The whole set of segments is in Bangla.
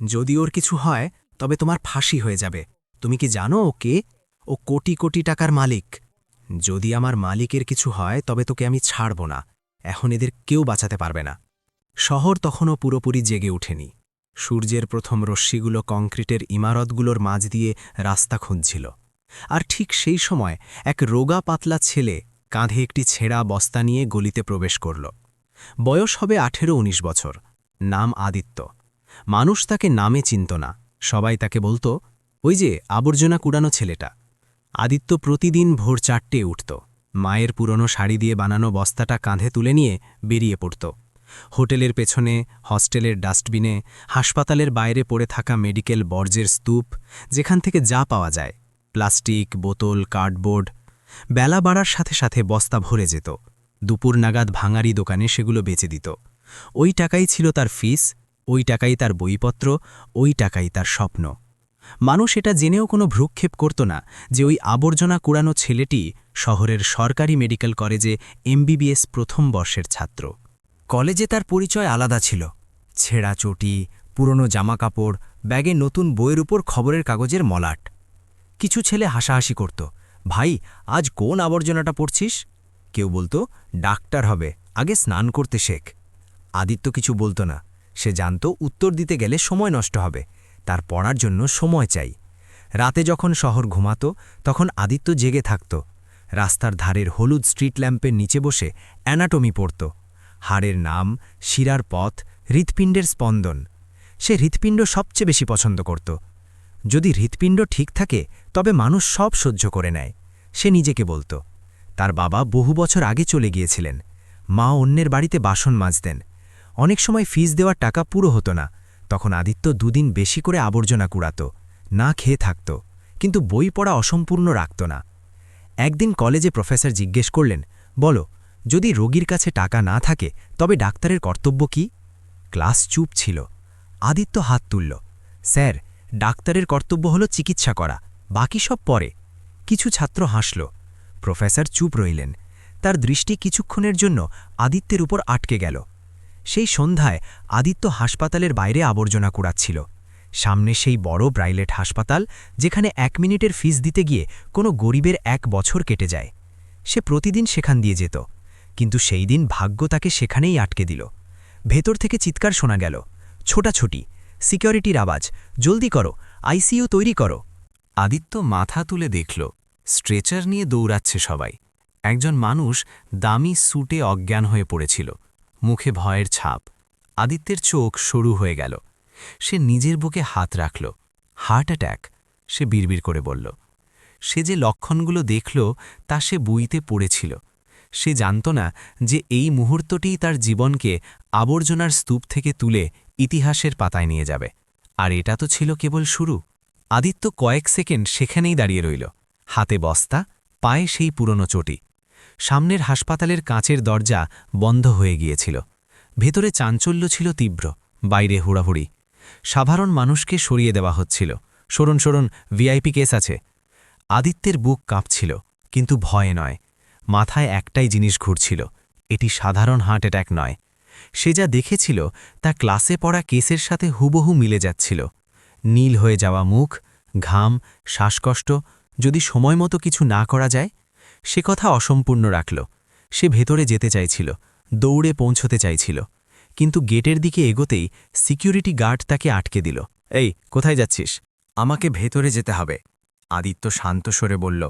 যদি ওর কিছু হয় তবে তোমার ফাঁসি হয়ে যাবে। তুমি কি জানো ও কে? ও কোটি কোটি টাকার মালিক। যদি আমার মালিকের কিছু হয় তবে তোকে আমি ছাড়ব না। এখন এদের কেউ বাঁচাতে পারবে না। শহর তখনও পুরোপুরি জেগে ওঠেনি। সূর্যের প্রথম রশ্মিগুলো কংক্রিটের ইমারতগুলোর মাঝ দিয়ে রাস্তা খুঁজছিল। আর ঠিক সেই সময় এক রোগা পাতলা ছেলে কাঁধে একটি ছেঁড়া বস্তা নিয়ে গলিতে প্রবেশ করল। বয়স হবে 18-19 বছর। নাম আদিত্য। মানুষ তাকে নামে চিনত না, সবাই তাকে বলতো, ওই যে আবর্জনা কুড়ানো ছেলেটা। আদিত্য প্রতিদিন ভোর 4টে উঠত, মায়ের পুরনো শাড়ি দিয়ে বানানো বস্তাটা কাঁধে তুলে নিয়ে বেরিয়ে পড়ত। হোটেলের পেছনে, হস্টেলের ডাস্টবিনে, হাসপাতালের বাইরে পড়ে থাকা মেডিকেল বর্জ্যের স্তূপ, যেখান থেকে যা পাওয়া যায়, প্লাস্টিক, বোতল, কার্ডবোর্ড। বেলা বাড়ার সাথে সাথে বস্তা ভরে যেত। দুপুর নাগাদ ভাঙারি দোকানে সেগুলো বেচে দিত। ওই টাকাই ছিল তার ফিস, ওই টাকাই তার বইপত্র, ওই টাকাই তার স্বপ্ন। মানুষ এটা জেনেও কোনো ভ্রুক্ষেপ করত না যে ওই আবর্জনা কুড়ানো ছেলেটি শহরের সরকারি মেডিকেল কলেজে এমবিবিএস প্রথম বর্ষের ছাত্র। কলেজে তার পরিচয় আলাদা ছিল। ছেঁড়া চটি, পুরনো জামাকাপড়, ব্যাগে নতুন বইয়ের উপর খবরের কাগজের মলাট। কিছু ছেলে হাসাহাসি করত, ভাই আজ কোন আবর্জনাটা পড়ছিস? কেউ বলতো, ডাক্তার হবে, আগে স্নান করতে শেখ। আদিত্য কিছু বলতো না। সে জানত উত্তর দিতে গেলে সময় নষ্ট হবে, তার পড়ার জন্য সময় চাই। রাতে যখন শহর ঘুমাত তখন আদিত্য জেগে থাকত। রাস্তার ধারের হলুদ স্ট্রিট ল্যাম্পের নিচে বসে অ্যানাটমি পড়ত। হাড়ের নাম, শিরার পথ, হৃৎপিণ্ডের স্পন্দন। সে হৃৎপিণ্ড সবচেয়ে বেশি পছন্দ করত। যদি হৃৎপিণ্ড ঠিক থাকে তবে মানুষ সব সহ্য করে নেয়, সে নিজেকে বলত। তার বাবা বহু বছর আগে চলে গিয়েছিলেন। মা অন্যের বাড়িতে বাসন মাজতেন। অনেক সময় ফিস দেওয়ার টাকা পুরো হতো না, তখন আদিত্য দুদিন বেশি করে আবর্জনা কুড়াত, না খেয়ে থাকত, কিন্তু বই পড়া অসম্পূর্ণ রাখত না। একদিন কলেজে প্রফেসর জিজ্ঞেস করলেন, বলো, যদি রোগীর কাছে টাকা না থাকে তবে ডাক্তারের কর্তব্য কি? ক্লাস চুপ ছিল। আদিত্য হাত তুলল, স্যার, ডাক্তারের কর্তব্য হলো চিকিৎসা করা, বাকি সব পরে। কিছু ছাত্র হাসল। প্রফেসর চুপ রইলেন। তার দৃষ্টি কিছুক্ষণের জন্য আদিত্যের উপর আটকে গেল। সেই সন্ধ্যায় আদিত্য হাসপাতালের বাইরে আবর্জনা কুড়াচ্ছিল। সামনে সেই বড় প্রাইভেট হাসপাতাল, যেখানে 1 মিনিটের ফিস দিতে গিয়ে কোনো গরিবের 1 বছর কেটে যায়। সে প্রতিদিন সেখান দিয়ে যেত, কিন্তু সেই দিন ভাগ্য তাকে সেখানেই আটকে দিল। ভেতর থেকে চিৎকার শোনা গেল, ছোটাছুটি, সিকিউরিটির আওয়াজ, জলদি করো, আইসিইউ তৈরি করো। আদিত্য মাথা তুলে দেখল, স্ট্রেচার নিয়ে দৌড়াচ্ছে সবাই। একজন মানুষ দামি স্যুটে অজ্ঞান হয়ে পড়েছিল, মুখে ভয়ের ছাপ। আদিত্যের চোখ সরু হয়ে গেল। সে নিজের বুকে হাত রাখল। হার্ট অ্যাট্যাক, সে বিড়বিড় করে বলল। সে যে লক্ষণগুলো দেখল তা সে বইতে পড়েছিল। সে জানত না যে এই মুহূর্তটিই তার জীবনকে আবর্জনার স্তূপ থেকে তুলে ইতিহাসের পাতায় নিয়ে যাবে। আর এটা তো ছিল কেবল শুরু। আদিত্য কয়েক সেকেন্ড সেখানেই দাঁড়িয়ে রইল, হাতে বস্তা, পায়ে সেই পুরনো চটি। সামনের হাসপাতালের কাঁচের দরজা বন্ধ হয়ে গিয়েছিল। ভেতরে চাঞ্চল্য ছিল তীব্র, বাইরে হুড়াহুড়ি। সাধারণ মানুষকে সরিয়ে দেওয়া হচ্ছিল, সরুন সরুন, ভিআইপি কেস আছে। আদিত্যের বুক কাঁপছিল, কিন্তু ভয়ে নয়। মাথায় একটাই জিনিস ঘুরছিল, এটি সাধারণ হার্ট অ্যাট্যাক নয়। সে যা দেখেছিল তা ক্লাসে পড়া কেসের সাথে হুবহু মিলে যাচ্ছিল। নীল হয়ে যাওয়া মুখ, ঘাম, শ্বাসকষ্ট। যদি সময়মতো কিছু না করা যায়? সে কথা অসম্পূর্ণ রাখল। সে ভেতরে যেতে চাইছিল, দৌড়ে পৌঁছতে চাইছিল, কিন্তু গেটের দিকে এগোতেই সিকিউরিটি গার্ড তাকে আটকে দিল। এই, কোথায় যাচ্ছিস? আমাকে ভেতরে যেতে হবে, আদিত্য শান্ত স্বরে বলল।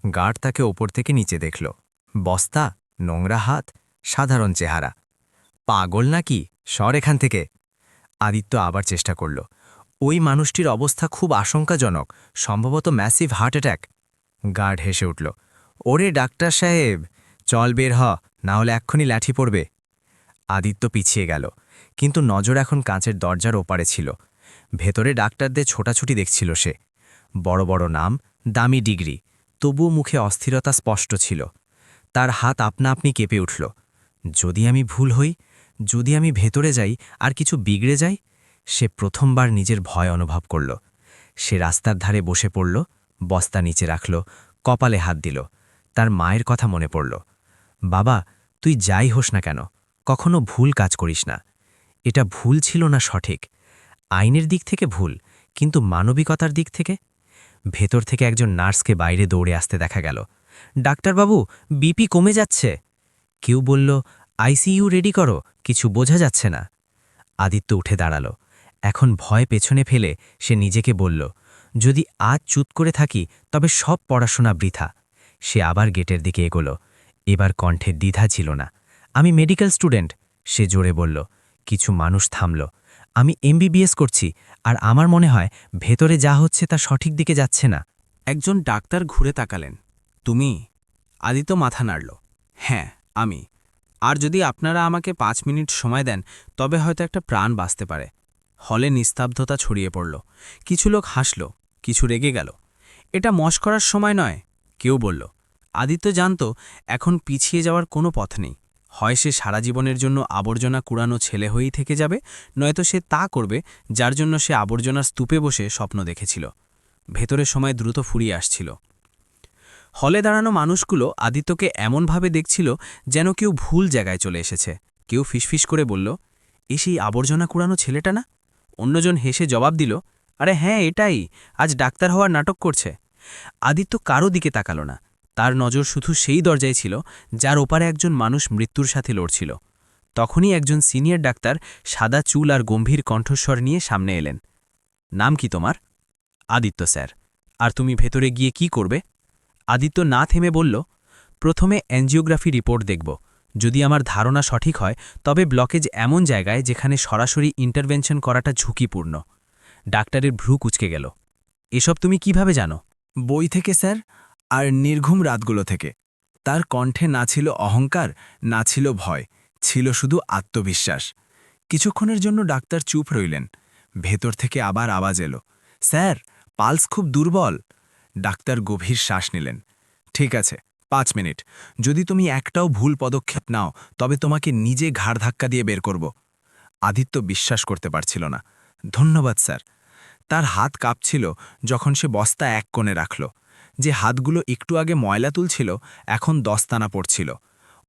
গার্ড তাকে ওপর থেকে নিচে দেখল। বস্তা, নোংরা হাত, সাধারণ চেহারা। পাগল নাকি? সর এখান থেকে। আদিত্য আবার চেষ্টা করল। ওই মানুষটির অবস্থা খুব আশঙ্কাজনক, সম্ভবত ম্যাসিভ হার্ট অ্যাট্যাক। গার্ড হেসে উঠল। ওরে ডাক্তার সাহেব, চল বের হ, না হলে এক্ষুনি লাঠি পড়বে। আদিত্য পিছিয়ে গেল, কিন্তু নজর এখন কাঁচের দরজার ওপারে ছিল। ভেতরে ডাক্তারদের ছোটাছুটি দেখছিল সে। বড় বড় নাম, দামি ডিগ্রি, তবুও মুখে অস্থিরতা স্পষ্ট ছিল। তার হাত আপনা আপনি কেঁপে উঠল। যদি আমি ভুল হই, যদি আমি ভেতরে যাই আর কিছু বিগড়ে যাই? সে প্রথমবার নিজের ভয় অনুভব করল। সে রাস্তার ধারে বসে পড়ল, বস্তা নিচে রাখল, কপালে হাত দিল। তার মায়ের কথা মনে পড়ল। বাবা, তুই যাই হোস না কেন, কখনো ভুল কাজ করিস না। এটা ভুল ছিল না সঠিক। আইনের দিক থেকে ভুল, কিন্তু মানবিকতার দিক থেকে? ভেতর থেকে একজন নার্সকে বাইরে দৌড়ে আসতে দেখা গেল। ডাক্তারবাবু, বিপি কমে যাচ্ছে। কেউ বলল, আইসিইউ রেডি করো, কিছু বোঝা যাচ্ছে না। আদিত্য উঠে দাঁড়াল। এখন ভয় পেছনে ফেলে সে নিজেকে বলল, যদি আজ চুপ করে থাকি তবে সব পড়াশোনা বৃথা। সে আবার গেটের দিকে এগোল। এবার কণ্ঠে দ্বিধা ছিল না। আমি মেডিকেল স্টুডেন্ট, সে জোরে বলল। কিছু মানুষ থামল। আমি এমবিবিএস করছি, আর আমার মনে হয় ভেতরে যা হচ্ছে তা সঠিক দিকে যাচ্ছে না। একজন ডাক্তার ঘুরে তাকালেন। তুমি? আদিত্য মাথা নাড়ল। হ্যাঁ, আমি। আর যদি আপনারা আমাকে 5 মিনিট সময় দেন তবে হয়তো একটা প্রাণ বাঁচতে পারে। হলে নিস্তব্ধতা ছড়িয়ে পড়ল। কিছু লোক হাসল, কিছু রেগে গেল। এটা মশকরার সময় নয়, কেউ বলল। আদিত্য জানত এখন পিছিয়ে যাওয়ার কোনো পথ নেই। হয় সে সারা জীবনের জন্য আবর্জনা কুড়ানো ছেলে হয়েই থেকে যাবে, নয়তো সে তা করবে যার জন্য সে আবর্জনার স্তূপে বসে স্বপ্ন দেখেছিল। ভেতরের সময় দ্রুত ফুরিয়ে আসছিল। হলে দাঁড়ানো মানুষগুলো আদিত্যকে এমনভাবে দেখছিল যেন কেউ ভুল জায়গায় চলে এসেছে। কেউ ফিসফিস করে বলল, এ সেই আবর্জনা কুড়ানো ছেলেটা না? অন্যজন হেসে জবাব দিল, আরে হ্যাঁ এটাই, আজ ডাক্তার হওয়ার নাটক করছে। আদিত্য কারো দিকে তাকাল না। তার নজর শুধু সেই দরজায় ছিল যার ওপারে একজন মানুষ মৃত্যুর সাথে লড়ছিল। তখনই একজন সিনিয়র ডাক্তার সাদা চুল আর গম্ভীর কণ্ঠস্বর নিয়ে সামনে এলেন। নাম কি তোমার? আদিত্য স্যার। আর তুমি ভেতরে গিয়ে কি করবে? আদিত্য না থেমে বলল, প্রথমে অ্যাঞ্জিওগ্রাফি রিপোর্ট দেখব। যদি আমার ধারণা সঠিক হয় তবে ব্লকেজ এমন জায়গায় যেখানে সরাসরি ইন্টারভেনশন করাটা ঝুঁকিপূর্ণ। ডাক্তারের ভ্রু কুঁচকে গেল। এসব তুমি কিভাবে জানো? বই থেকে স্যার, আর নির্ঘুম রাতগুলো থেকে। তার কণ্ঠে না ছিল অহংকার, না ছিল ভয়, ছিল শুধু আত্মবিশ্বাস। কিছুক্ষণের জন্য ডাক্তার চুপ রইলেন। ভেতর থেকে আবার আওয়াজ এলো, স্যার, পালস খুব দুর্বল। ডাক্তার গভীর শ্বাস নিলেন। ঠিক আছে, 5 মিনিট। যদি তুমি একটাও ভুল পদক্ষেপ নাও তবে তোমাকে নিজে ঘাড় ধাক্কা দিয়ে বের করব। আদিত্য বিশ্বাস করতে পারছিল না। ধন্যবাদ স্যার। তার হাত কাঁপছিল যখন সে বস্তা এক কোণে রাখল। যে হাতগুলো একটু আগে ময়লা তুলছিল এখন দস্তানা পড়ছিল।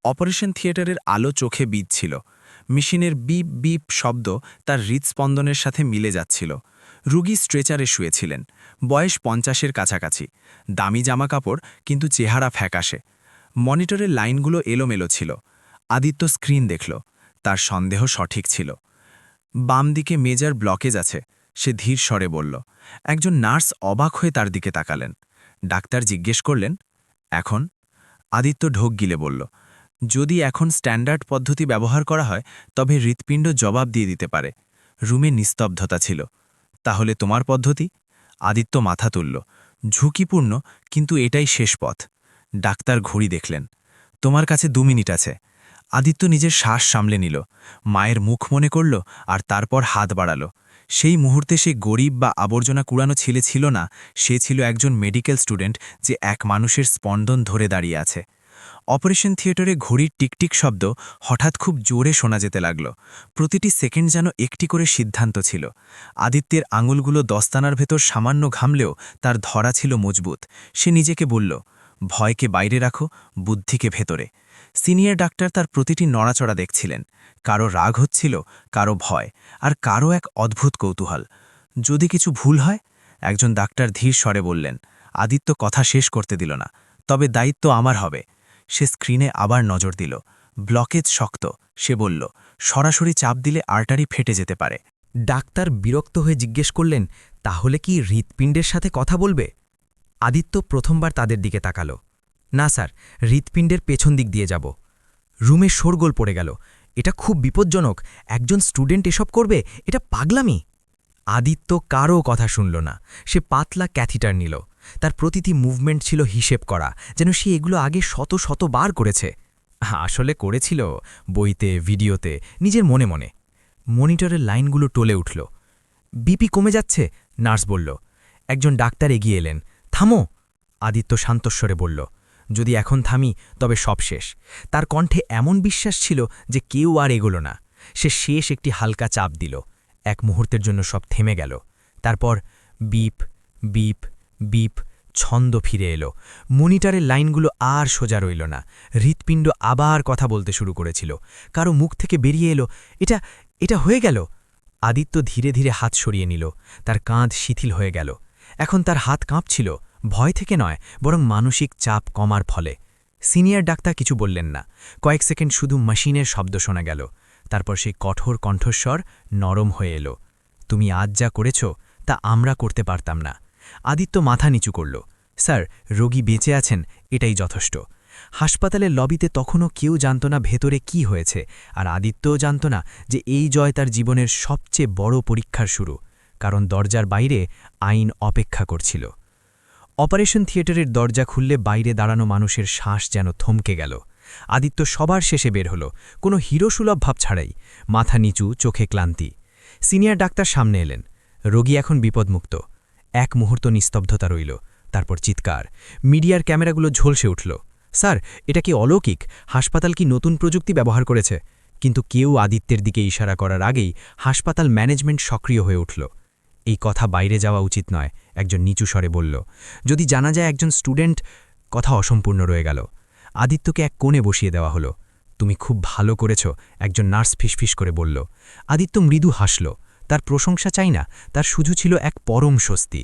অপারেশন থিয়েটারের আলো চোখে বিঁধছিল। মেশিনের বিপ বিপ শব্দ তার হৃৎস্পন্দনের সাথে মিলে যাচ্ছিল। রুগী স্ট্রেচারে শুয়েছিলেন। বয়স 50-এর কাছাকাছি। দামি জামাকাপড়, কিন্তু চেহারা ফ্যাকাশে। মনিটরের লাইনগুলো এলোমেলো ছিল। আদিত্য স্ক্রিন দেখল। তার সন্দেহ সঠিক ছিল। বাম দিকে মেজর ব্লকেজ আছে, সে ধীর স্বরে বলল। একজন নার্স অবাক হয়ে তার দিকে তাকালেন। ডাক্তার জিজ্ঞেস করলেন, এখন? আদিত্য ঢোক গিলে বলল, যদি এখন স্ট্যান্ডার্ড পদ্ধতি ব্যবহার করা হয় তবে হৃৎপিণ্ড জবাব দিয়ে দিতে পারে। রুমে নিস্তব্ধতা ছিল। তাহলে তোমার পদ্ধতি? আদিত্য মাথা তুলল। ঝুঁকিপূর্ণ, কিন্তু এটাই শেষ পথ। ডাক্তার ঘড়ি দেখলেন। তোমার কাছে 2 মিনিট আছে। আদিত্য নিজের শ্বাস সামলে নিল। মায়ের মুখ মনে করল, আর তারপর হাত বাড়াল। সেই মুহূর্তে সে গরিব বা আবর্জনা কুড়ানো ছেলে ছিল না, সে ছিল একজন মেডিকেল স্টুডেন্ট যে এক মানুষের স্পন্দন ধরে দাঁড়িয়ে আছে। অপারেশন থিয়েটারে ঘড়ির টিকটিক শব্দ হঠাৎ খুব জোরে শোনা যেতে লাগল। প্রতিটি সেকেন্ড যেন একটি করে সিদ্ধান্ত ছিল। আদিত্যের আঙুলগুলো দস্তানার ভেতর সামান্য ঘামলেও তার ধরা ছিল মজবুত। সে নিজেকে বলল, ভয়কে বাইরে রাখো, বুদ্ধিকে ভেতরে। সিনিয়র ডাক্তার তার প্রতিটি নড়াচড়া দেখছিলেন। কারো রাগ হচ্ছিল, কারো ভয়, আর কারো এক অদ্ভুত কৌতূহল। যদি কিছু ভুল হয়? একজন ডাক্তার ধীর স্বরে বললেন। আদিত্য কথা শেষ করতে দিল না। তবে দায়িত্ব আমার হবে। সে স্ক্রিনে আবার নজর দিল। ব্লকেজ শক্ত, সে বলল, সরাসরি চাপ দিলে আর্টারি ফেটে যেতে পারে। ডাক্তার বিরক্ত হয়ে জিজ্ঞেস করলেন, তাহলে কি হৃৎপিণ্ডের সাথে কথা বলবে? আদিত্য প্রথমবার তাদের দিকে তাকাল। না স্যার, হৃৎপিণ্ডের পেছন দিক দিয়ে যাব। রুমে শোরগোল পড়ে গেল। এটা খুব বিপজ্জনক। একজন স্টুডেন্ট এসব করবে? এটা পাগলামি। আদিত্য কারও কথা শুনল না। সে পাতলা ক্যাথিটার নিল। তার প্রতিটি মুভমেন্ট ছিল হিসেব করা, যেন সে এগুলো আগে শত শতবার করেছে। আসলে করেছিল, বইতে, ভিডিওতে, নিজের মনে মনে। মনিটরের লাইনগুলো টলে উঠল। বিপি কমে যাচ্ছে, নার্স বলল। একজন ডাক্তার এগিয়ে এলেন। থামো, আদিত্য শান্তস্বরে বলল। যদি এখন থামি তবে সব শেষ। তার কণ্ঠে এমন বিশ্বাস ছিল যে কেউ আর এগোল না। সে শেষ একটি হালকা চাপ দিল। এক মুহূর্তের জন্য সব থেমে গেল। তারপর বিপ বিপ বিপ ছন্দ ফিরে এলো। মনিটরের লাইনগুলো আর সোজা রইল না। হৃৎপিণ্ড আবার কথা বলতে শুরু করেছিল। কারো মুখ থেকে বেরিয়ে এলো, এটা এটা হয়ে গেল। আদিত্য ধীরে ধীরে হাত সরিয়ে নিল, তার কাঁধ শিথিল হয়ে গেল। এখন তার হাত কাঁপছিল, ভয় থেকে নয়, বরং মানসিক চাপ কমার ফলে। সিনিয়র ডাক্তার কিছু বললেন না, কয়েক সেকেন্ড শুধু মেশিনের শব্দ শোনা গেল। তারপর সেই কঠোর কণ্ঠস্বর নরম হয়ে এলো, তুমি আজ যা করেছ তা আমরা করতে পারতাম না। আদিত্য মাথা নিচু করল, স্যার, রোগী বেঁচে আছেন, এটাই যথেষ্ট। হাসপাতালের লবিতে তখনও কেউ জানত না ভেতরে কি হয়েছে, আর আদিত্যও জানত না যে এই জয় তার জীবনের সবচেয়ে বড় পরীক্ষার শুরু, কারণ দরজার বাইরে আইন অপেক্ষা করছিল। অপারেশন থিয়েটারের দরজা খুললে বাইরে দাঁড়ানো মানুষের শ্বাস যেন থমকে গেল। আদিত্য সবার শেষে বের হল, কোনো হিরোসুলভ ভাব ছাড়াই, মাথা নিচু, চোখে ক্লান্তি। সিনিয়র ডাক্তার সামনে এলেন, রোগী এখন বিপদমুক্ত। এক মুহূর্ত নিস্তব্ধতা রইল, তারপর চিৎকার, মিডিয়ার ক্যামেরাগুলো ঝলসে উঠল। স্যার, এটা কি অলৌকিক? হাসপাতাল কি নতুন প্রযুক্তি ব্যবহার করেছে? কিন্তু কেউ আদিত্যের দিকে ইশারা করার আগেই হাসপাতাল ম্যানেজমেন্ট সক্রিয় হয়ে উঠল। এই কথা বাইরে যাওয়া উচিত নয়, একজন নিচু স্বরে বলল। যদি জানা যায় একজন স্টুডেন্ট, কথা অসম্পূর্ণ রয়ে গেল। আদিত্যকে এক কোণে বসিয়ে দেওয়া হলো। তুমি খুব ভালো করেছ, একজন নার্স ফিসফিস করে বলল। আদিত্য মৃদু হাসল, তার প্রশংসা চাই না, তার শুধু ছিল এক পরম স্বস্তি।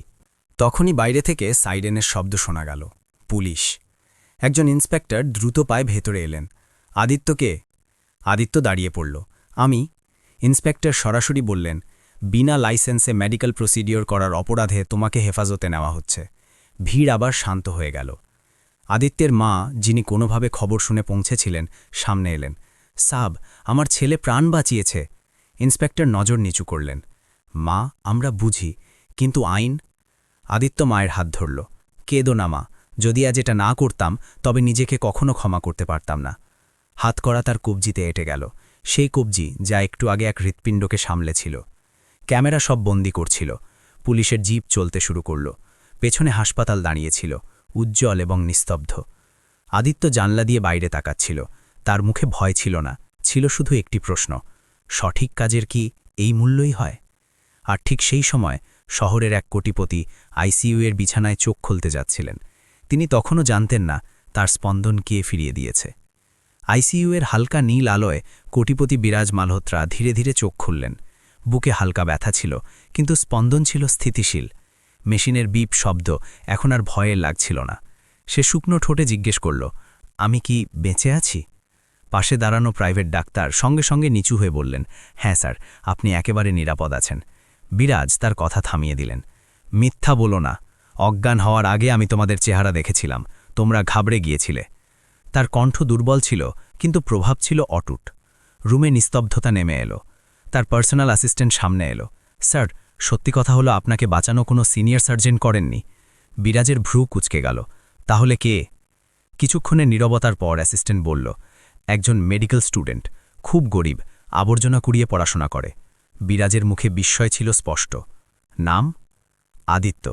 তখনই বাইরে থেকে সাইরেনের শব্দ শোনা গেল। পুলিশ। একজন ইন্সপেক্টর দ্রুত পায়ে ভেতরে এলেন। আদিত্যকে? আদিত্য দাঁড়িয়ে পড়ল। আমি। ইন্সপেক্টর সরাসরি বললেন, বিনা লাইসেন্সে মেডিকেল প্রসিডিওর করার অপরাধে তোমাকে হেফাজতে নেওয়া হচ্ছে। ভিড় আবার শান্ত হয়ে গেল। আদিত্যের মা, যিনি কোনোভাবে খবর শুনে পৌঁছেছিলেন, সামনে এলেন। সাব, আমার ছেলে প্রাণ বাঁচিয়েছে। ইন্সপেক্টর নজর নিচু করলেন। মা, আমরা বুঝি, কিন্তু আইন? আদিত্য মায়ের হাত ধরল। কেঁদো না মা, যদি আজ এটা না করতাম তবে নিজেকে কখনো ক্ষমা করতে পারতাম না। হাত করা তার কবজিতে এঁটে গেল, সেই কবজি যা একটু আগে এক হৃৎপিণ্ডকে সামলেছিল। ক্যামেরা সব বন্দি করছিল। পুলিশের জিপ চলতে শুরু করল। পেছনে হাসপাতাল দাঁড়িয়েছিল, উজ্জ্বল এবং নিস্তব্ধ। আদিত্য জানলা দিয়ে বাইরে তাকাচ্ছিল। তার মুখে ভয় ছিল না, ছিল শুধু একটি প্রশ্ন, সঠিক কাজের কি এই মূল্যই হয়? আর ঠিক সেই সময় শহরের এক কোটিপতি আইসিইউ এর বিছানায় চোখ খুলতে যাচ্ছিলেন। তিনি তখনও জানতেন না তার স্পন্দন কে ফিরিয়ে দিয়েছে। আইসিইউ এর হালকা নীল আলোয় কোটিপতি বিরাজ মালহোত্রা ধীরে ধীরে চোখ খুললেন। বুকে হালকা ব্যথা ছিল, কিন্তু স্পন্দন ছিল স্থিতিশীল। মেশিনের বিপ শব্দ এখন আর ভয়ের লাগছিল না। সে শুকনো ঠোঁটে জিজ্ঞেস করল, আমি কি বেঁচে আছি? পাশে দাঁড়ানো প্রাইভেট ডাক্তার সঙ্গে সঙ্গে নিচু হয়ে বললেন, হ্যাঁ স্যার, আপনি একেবারে নিরাপদ আছেন। বিরাজ তার কথা থামিয়ে দিলেন। মিথ্যা বলো না, অজ্ঞান হওয়ার আগে আমি তোমাদের চেহারা দেখেছিলাম, তোমরা ঘাবড়ে গিয়েছিলে। তার কণ্ঠ দুর্বল ছিল, কিন্তু প্রভাব ছিল অটুট। রুমে নিস্তব্ধতা নেমে এলো। তার পার্সোনাল অ্যাসিস্ট্যান্ট সামনে এলো। স্যার, সত্যি কথা হলো আপনাকে বাঁচানো কোনো সিনিয়র সার্জন করেননি। বিরাজের ভ্রু কুঁচকে গেল। তাহলে কে? কিছুক্ষণের নীরবতার পর অ্যাসিস্ট্যান্ট বলল, একজন মেডিকেল স্টুডেন্ট, খুব গরিব, আবর্জনা কুড়িয়ে পড়াশোনা করে। বিরাজের মুখে বিস্ময় ছিল স্পষ্ট। নাম? আদিত্য।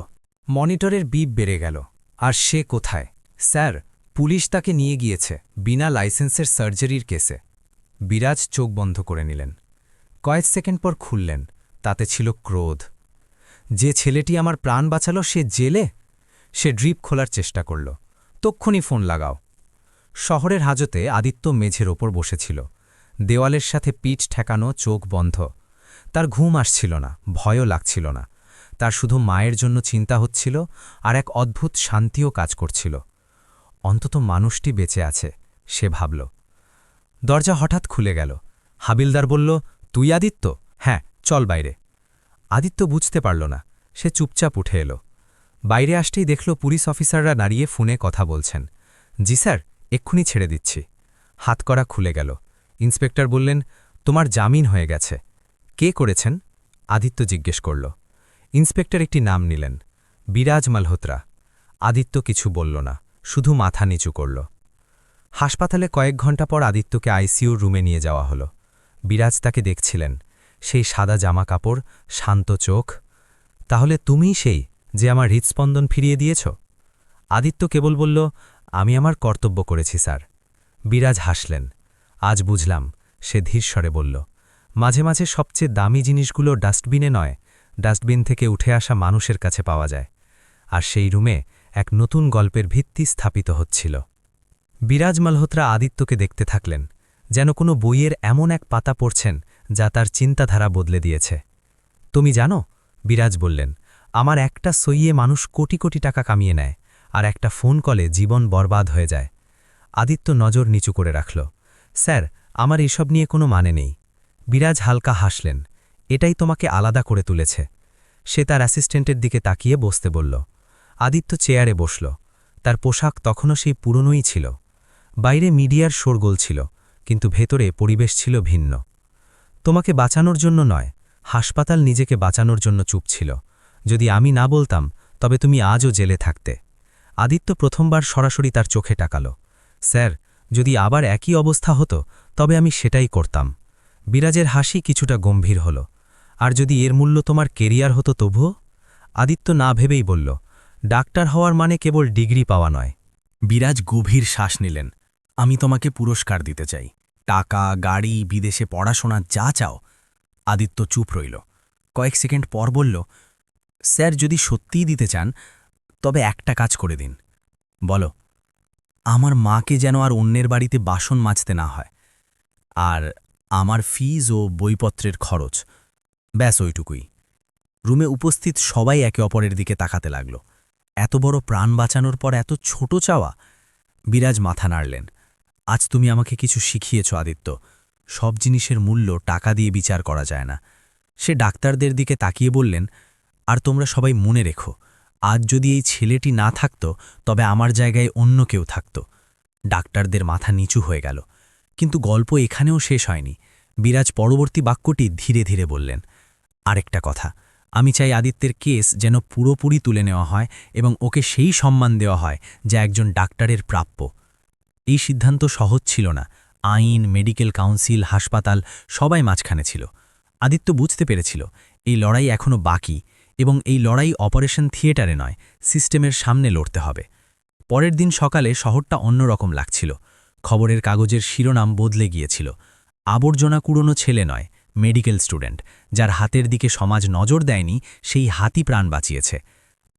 মনিটরের বিপ বেড়ে গেল। আর সে কোথায়? স্যার, পুলিশ তাকে নিয়ে গিয়েছে বিনা লাইসেন্সের সার্জারির কেসে। বিরাজ চোখ বন্ধ করে নিলেন। কয়েক সেকেন্ড পর খুললেন, তাতে ছিল ক্রোধ। যে ছেলেটি আমার প্রাণ বাঁচালো সে জেলে? সে ড্রিপ খোলার চেষ্টা করল। তক্ষুনি ফোন লাগাও। শহরের হাজতে আদিত্য মেঝের ওপর বসেছিল, দেওয়ালের সাথে পিঠ ঠেকানো, চোখ বন্ধ। তার ঘুম আসছিল না, ভয়ও লাগছিল না। তার শুধু মায়ের জন্য চিন্তা হচ্ছিল, আর এক অদ্ভুত শান্তিও কাজ করছিল। অন্তত মানুষটি বেঁচে আছে, সে ভাবল। দরজা হঠাৎ খুলে গেল। হাবিলদার বলল, তুই আদিত্য? হ্যাঁ, চল বাইরে। আদিত্য বুঝতে পারল না, সে চুপচাপ উঠে এলো। বাইরে আসতেই দেখল পুলিশ অফিসাররা দাঁড়িয়ে ফোনে কথা বলছেন। জি স্যার, এক্ষুনি ছেড়ে দিচ্ছি। হাতকড়া খুলে গেল। ইন্সপেক্টর বললেন, তোমার জামিন হয়ে গেছে। কে করেছেন? আদিত্য জিজ্ঞেস করল। ইন্সপেক্টর একটি নাম নিলেন, বিরাজ মালহোত্রা। আদিত্য কিছু বলল না, শুধু মাথা নিচু করল। হাসপাতালে কয়েক ঘণ্টা পর আদিত্যকে আইসিইউর রুমে নিয়ে যাওয়া হলো। বিরাজ তাকে দেখছিলেন, সেই সাদা জামা কাপড়, শান্ত চোখ। তাহলে তুমিই সেই যে আমার হৃৎস্পন্দন ফিরিয়ে দিয়েছ? আদিত্য কেবল বলল, আমি আমার কর্তব্য করেছি স্যার। বিরাজ হাসলেন। আজ বুঝলাম, সে ধীরস্বরে বলল, মাঝে মাঝে সবচেয়ে দামি জিনিসগুলো ডাস্টবিনে নয়, ডাস্টবিন থেকে উঠে আসা মানুষের কাছে পাওয়া যায়। আর সেই রুমে এক নতুন গল্পের ভিত্তি স্থাপিত হচ্ছিল। বিরাজ মালহোত্রা আদিত্যকে দেখতে থাকলেন, যেন কোনো বইয়ের এমন এক পাতা পড়ছেন যা তার চিন্তাধারা বদলে দিয়েছে। তুমি জানো, বিরাজ বললেন, আমার একটা সইয়ে মানুষ কোটি কোটি টাকা কামিয়ে নেয়, আর একটা ফোন কলে জীবন বরবাদ হয়ে যায়। আদিত্য নজর নিচু করে রাখল। স্যার, আমার এসব নিয়ে কোনো মানে নেই। বিরাজ হালকা হাসলেন। এটাই তোমাকে আলাদা করে তুলেছে। সে তার অ্যাসিস্ট্যান্টের দিকে তাকিয়ে বসতে বলল। আদিত্য চেয়ারে বসল। তার পোশাক তখনও সেই পুরনোই ছিল। বাইরে মিডিয়ার শোরগোল ছিল, কিন্তু ভেতরে পরিবেশ ছিল ভিন্ন। তোমাকে বাঁচানোর জন্য নয়, হাসপাতাল নিজেকে বাঁচানোর জন্য চুপ ছিল। যদি আমি না বলতাম, তবে তুমি আজও জেলে থাকতে। আদিত্য প্রথমবার সরাসরি তার চোখে তাকাল। স্যার, যদি আবার একই অবস্থা হতো, তবে আমি সেটাই করতাম। বিরাজের হাসি কিছুটা গম্ভীর হল। আর যদি এর মূল্য তোমার কেরিয়ার হতো তবুও? আদিত্য না ভেবেই বলল, ডাক্তার হওয়ার মানে কেবল ডিগ্রি পাওয়া নয়। বিরাজ গভীর শ্বাস নিলেন। আমি তোমাকে পুরস্কার দিতে চাই, টাকা, গাড়ি, বিদেশে পড়াশোনা, যা চাও। আদিত্য চুপ রইল। কয়েক সেকেন্ড পর বলল, স্যার, যদি সত্যিই দিতে চান, তবে একটা কাজ করে দিন। বলো। আমার মাকে যেন আর অন্যের বাড়িতে বাসন মাজতে না হয়, আর আমার ফিজ ও বইপত্রের খরচ। ব্যাস ওইটুকুই। রুমে উপস্থিত সবাই একে অপরের দিকে তাকাতে লাগল। এত বড় প্রাণ বাঁচানোর পর এত ছোট চাওয়া। বিরাজ মাথা নাড়লেন। আজ তুমি আমাকে কিছু শিখিয়েছ আদিত্য। সব জিনিসের মূল্য টাকা দিয়ে বিচার করা যায় না। সে ডাক্তারদের দিকে তাকিয়ে বললেন, আর তোমরা সবাই মনে রেখো, আজ যদি এই ছেলেটি না থাকত, তবে আমার জায়গায় অন্য কেউ থাকত। ডাক্তারদের মাথা নিচু হয়ে গেল। কিন্তু গল্প এখানেও শেষ হয়নি। বিরাজ পরবর্তী বাক্যটি ধীরে ধীরে বললেন, আরেকটা কথা, আমি চাই আদিত্যের কেস যেন পুরোপুরি তুলে নেওয়া হয় এবং ওকে সেই সম্মান দেওয়া হয় যা একজন ডাক্তারের প্রাপ্য। এই সিদ্ধান্ত সহজ ছিল না। আইন, মেডিকেল কাউন্সিল, হাসপাতাল সবাই মাঝখানে ছিল। আদিত্য বুঝতে পেরেছিল এই লড়াই এখনও বাকি, এবং এই লড়াই অপারেশন থিয়েটারে নয়, সিস্টেমের সামনে লড়তে হবে। পরের দিন সকালে শহরটা অন্যরকম লাগছিল। খবরের কাগজের শিরোনাম বদলে গিয়েছিল। আবর্জনা কুড়োনো ছেলে নয়, মেডিকেল স্টুডেন্ট, যার হাতের দিকে সমাজ নজর দেয়নি, সেই হাতি প্রাণ বাঁচিয়েছে।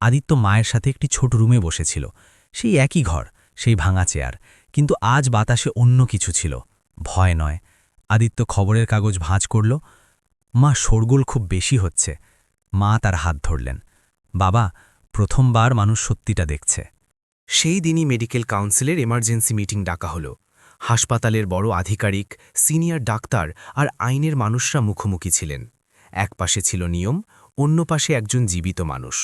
আদিত্য মায়ের সাথে একটি ছোট রুমে বসেছিল। সেই একই ঘর, সেই ভাঙা চেয়ার, কিন্তু আজ বাতাসে অন্য কিছু ছিল। ভয় নয়। আদিত্য খবরের কাগজ ভাঁজ করল। মা, শোরগোল খুব বেশি হচ্ছে। মা তার হাত ধরলেন। বাবা, প্রথমবার মানুষ সত্যিটা দেখছে। সেই দিনই মেডিকেল কাউন্সিলের এমার্জেন্সি মিটিং ডাকা হলো। হাসপাতালের বড় আধিকারিক, সিনিয়র ডাক্তার আর আইনের মানুষরা মুখোমুখি ছিলেন। এক পাশে ছিল নিয়ম, অন্য পাশে একজন জীবিত মানুষ।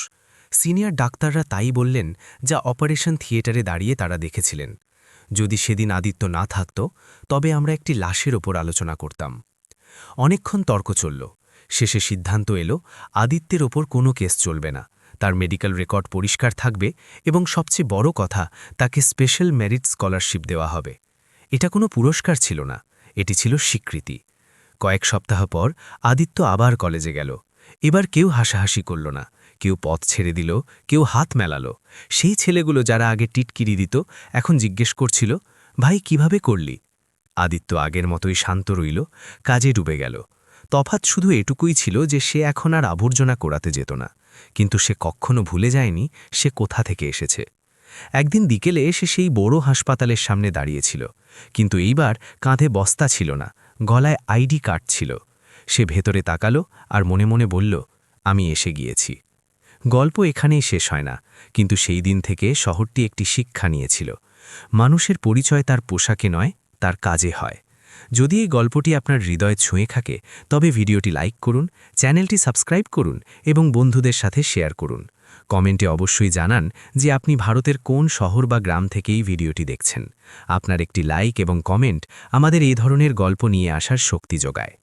সিনিয়র ডাক্তাররা তাই বললেন যা অপারেশন থিয়েটারে দাঁড়িয়ে তারা দেখেছিলেন। যদি সেদিন আদিত্য না থাকত, তবে আমরা একটি লাশের ওপর আলোচনা করতাম। অনেকক্ষণ তর্ক চলল। শেষে সিদ্ধান্ত এলো, আদিত্যের ওপর কোনো কেস চলবে না। তার মেডিকেল রেকর্ড পরিষ্কার থাকবে, এবং সবচেয়ে বড় কথা, তাকে স্পেশাল মেরিট স্কলারশিপ দেওয়া হবে। এটা কোনো পুরস্কার ছিল না, এটি ছিল স্বীকৃতি। কয়েক সপ্তাহ পর আদিত্য আবার কলেজে গেল। এবার কেউ হাসাহাসি করল না, কেউ পথ ছেড়ে দিল, কেউ হাত মেলালো। সেই ছেলেগুলো যারা আগে টিটকিরি দিত, এখন জিজ্ঞেস করছিল, ভাই, কিভাবে করলি? আদিত্য আগের মতোই শান্ত রইল, কাজে ডুবে গেল। তফাৎ শুধু এটুকুই ছিল যে সে এখন আর আবর্জনা কোড়াতে যেত না, কিন্তু সে কখনো ভুলে যায়নি সে কোথা থেকে এসেছে। একদিন বিকেলে এসে সেই বড় হাসপাতালের সামনে দাঁড়িয়েছিল, কিন্তু এইবার কাঁধে বস্তা ছিল না, গলায় আইডি কার্ড ছিল। সে ভেতরে তাকালো আর মনে মনে বলল, আমি এসে গিয়েছি। গল্প এখানেই শেষ হয় না, কিন্তু সেই দিন থেকে শহরটি একটি শিক্ষা নিয়েছিল। মানুষের পরিচয় তার পোশাকে নয়, তার কাজে হয়। যদি এই গল্পটি আপনার হৃদয়ে ছুঁয়ে থাকে, তবে ভিডিওটি লাইক করুন, চ্যানেলটি সাবস্ক্রাইব করুন এবং বন্ধুদের সাথে শেয়ার করুন। কমেন্টে অবশ্যই জানান যে আপনি ভারতের কোন শহর বা গ্রাম থেকে এই ভিডিওটি দেখছেন। আপনার একটি লাইক এবং কমেন্ট আমাদের এই ধরনের গল্প নিয়ে আসার শক্তি যোগায়।